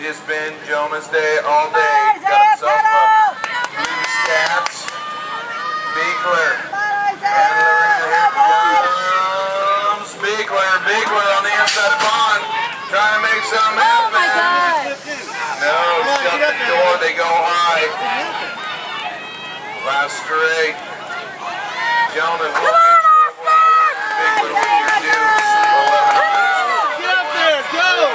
It has been Jonah's day all day. He's got himself a blue stats. Beekler. And here comes Beekler. Beekler on the inside of Bond. Trying to make something happen. No, shut the door. They go high. Last straight. Jonah. Beekler with your deuce. 11. Get up there. Go.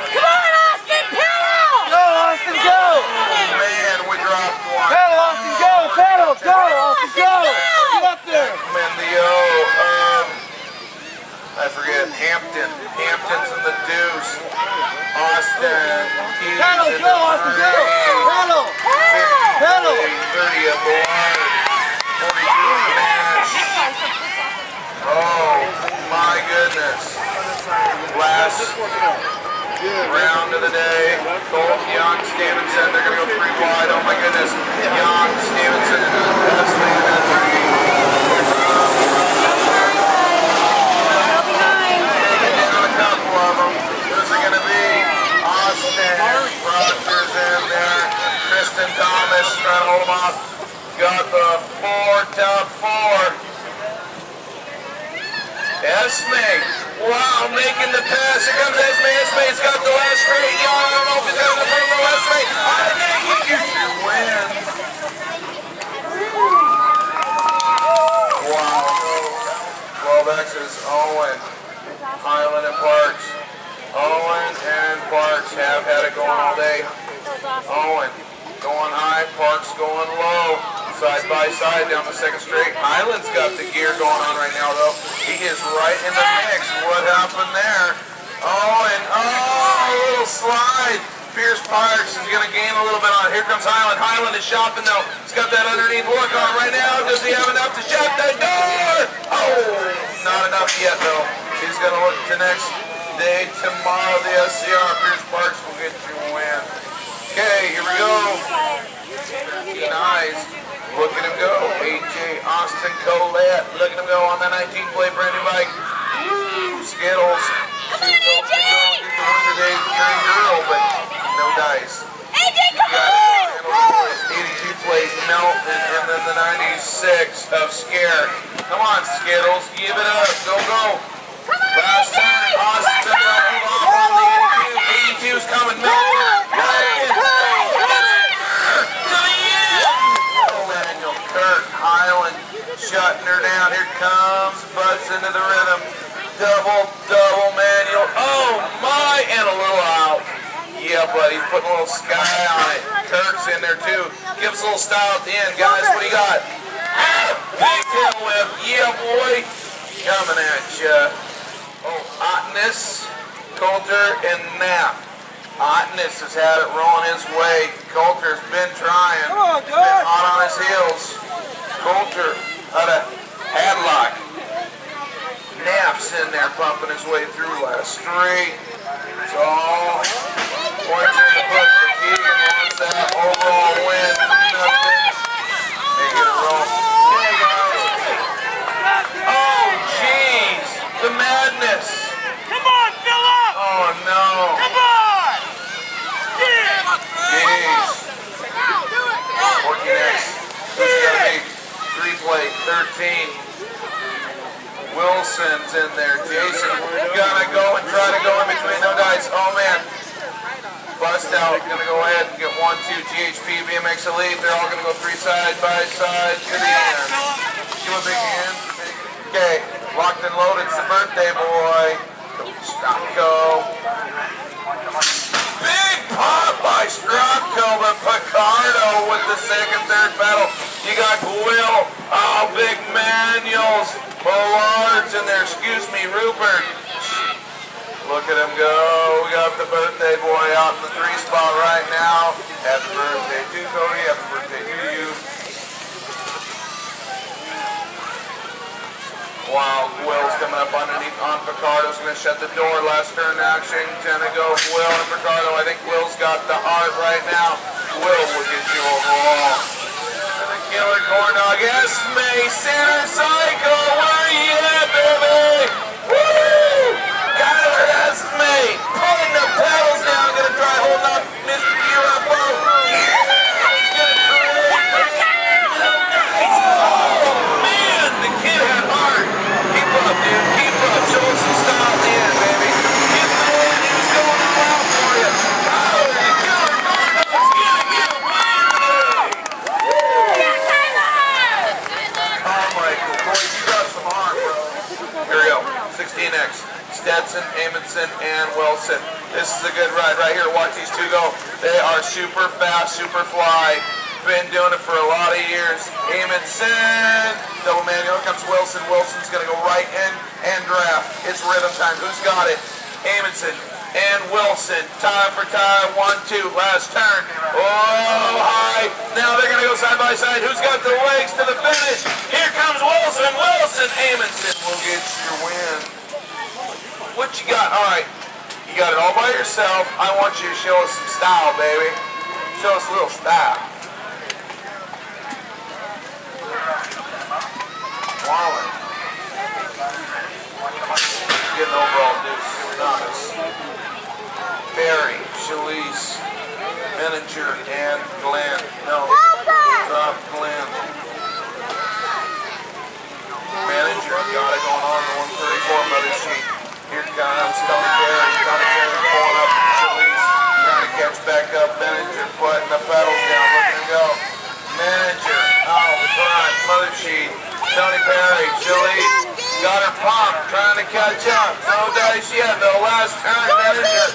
Come on, Austin. Pedal. Go, Austin. Go. Man, we dropped one. Pedal, Austin. Go. Pedal. Go, Austin. Go. Get up there. Mendio, I forget, Hampton. Hampton's in the deuce. Austin. Pedal. Go, Austin. Go. Pedal. Pedal. 30 at the line. 42 match. Oh, my goodness. Last round of the day. Colt, Young, Stevenson. They're going to go 3 wide. Oh, my goodness. Young, Stevenson, and Wesley in that 3. Taking down a couple of them. Who's it going to be? Austin. Rogers in there. Tristan Thomas trying to hold him off. Got the 4, top 4. Esme. Wow, making the pass. Here comes Esme. Esme's got the last straight. I don't know if he's got enough room for Esme. I think he can win. Wow. 12X is Owen. Highland and Parks. Owen and Parks have had it going all day. Owen going high, Parks going low. Side by side down the second straight. Highland's got the gear going on right now, though. He is right in the mix. What happened there? Oh, and a little slide. Pierce Parks is going to gain a little bit on it. Here comes Highland. Highland is shopping, though. He's got that underneath look on right now. Does he have enough to shut that door? Oh, not enough yet, though. He's going to look to next day tomorrow. The SCR. Pierce Parks will get you a win. Okay, here we go. Nice. Look at him go. AJ Austin Colette. Look at him go on the 19 plate brand new bike. Woo! Skittles. Come on, AJ! Wonder Days turn girl, but no dice. AJ, come on! 82 plate Melton and then the 96 of Scare. Come on, Skittles. Give it up. Go, go. Last turn. Austin does not move off on the 82. 82's coming. Melton. Highland shutting her down. Here comes Butts into the rhythm. Double manual. Oh my, and a little out. Yeah, buddy, putting a little sky on it. Kirk's in there too. Gives a little style at the end, guys. What do you got? Big tail whip. Yeah, boy. Coming at ya. Oh, Otness, Coulter, and Knapp. Otness has had it rolling his way. Coulter's been trying. Been hot on his heels. Coulter out of Hadlock. Knapp's in there pumping his way through last straight. So, points in the book for Keegan. Wants that overall win. Nothing. They get it wrong. Oh, jeez. The madness. Come on, fill up. Oh, no. Come on. Jeez. 14X. Who's going to be? 3-plate, 13. Wilson's in there. Jason gonna go and try to go in between no dice. Oh man. Bust out. Gonna go ahead and get 1-2 GHP, BMX Elite. They're all gonna go 3 side by side to the end. Give a big hand. Okay. Locked and loaded. It's the birthday boy. Strapko. Big pop by Strapko, but Picardo with the second, third battle. You got Will. Oh, big manuals. Ballard's in there. Excuse me, Rupert. Look at him go. We got the birthday boy out in the 3 spot right now. Happy birthday to Cody. Happy birthday to you. Wow, Will's coming up underneath on Picardo's going to shut the door. Last turn action. Gonna go Will and Picardo. I think Will's got the heart right now. Will get you overall. And the killer corn dog, Esme, center cycle. Where you at, baby? Woo! Kyler Esme pulling the pedals down. Going to try you next. Stetson, Amundsen, and Wilson. This is a good ride right here. Watch these two go. They are super fast, super fly. Been doing it for a lot of years. Amundsen, double manual. Here comes Wilson. Wilson's going to go right in and draft. It's rhythm time. Who's got it? Amundsen and Wilson. Time for time. 1, 2. Last turn. Oh, high. Now they're going to go side by side. Who's got the legs to the finish? Here comes Wilson. Wilson. Amundsen will get your win. What you got? All right. You got it all by yourself. I want you to show us some style, baby. Show us a little style. Wallen. Getting overall deuce. Nice. Barry, Shalise, Menninger, and Glenn. No. Glenn. Menninger got it going on the 134 mother sheet. Here comes Tony Barry. Tony Barry pulling up Shalise. Trying to catch back up. Menninger putting the pedals down. Looking to go. Menninger out front. Mother sheet. Tony Barry. Shalise. Got her pumped. Trying to catch up. No dice yet. The last turn. Menninger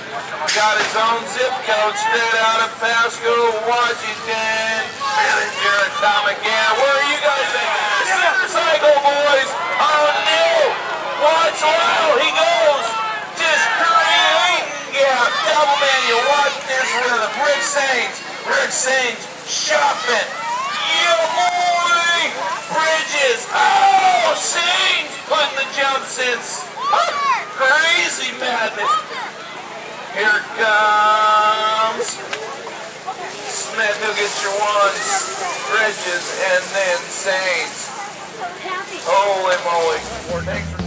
got his own zip code straight out of Pasco, Washington. Menninger and Tom again. Where are you guys at? Super cycle, boys. Oh, no. Watch Lyle. He goes. Just creating. Yeah, double manual. Watch this rhythm. Rick Sainz shopping. Yeah, boy. Bridges. Oh, Sainz putting the jumps in. Crazy madness. Here comes Smith, who gets your ones. Bridges, and then Sainz. Holy moly. Thanks for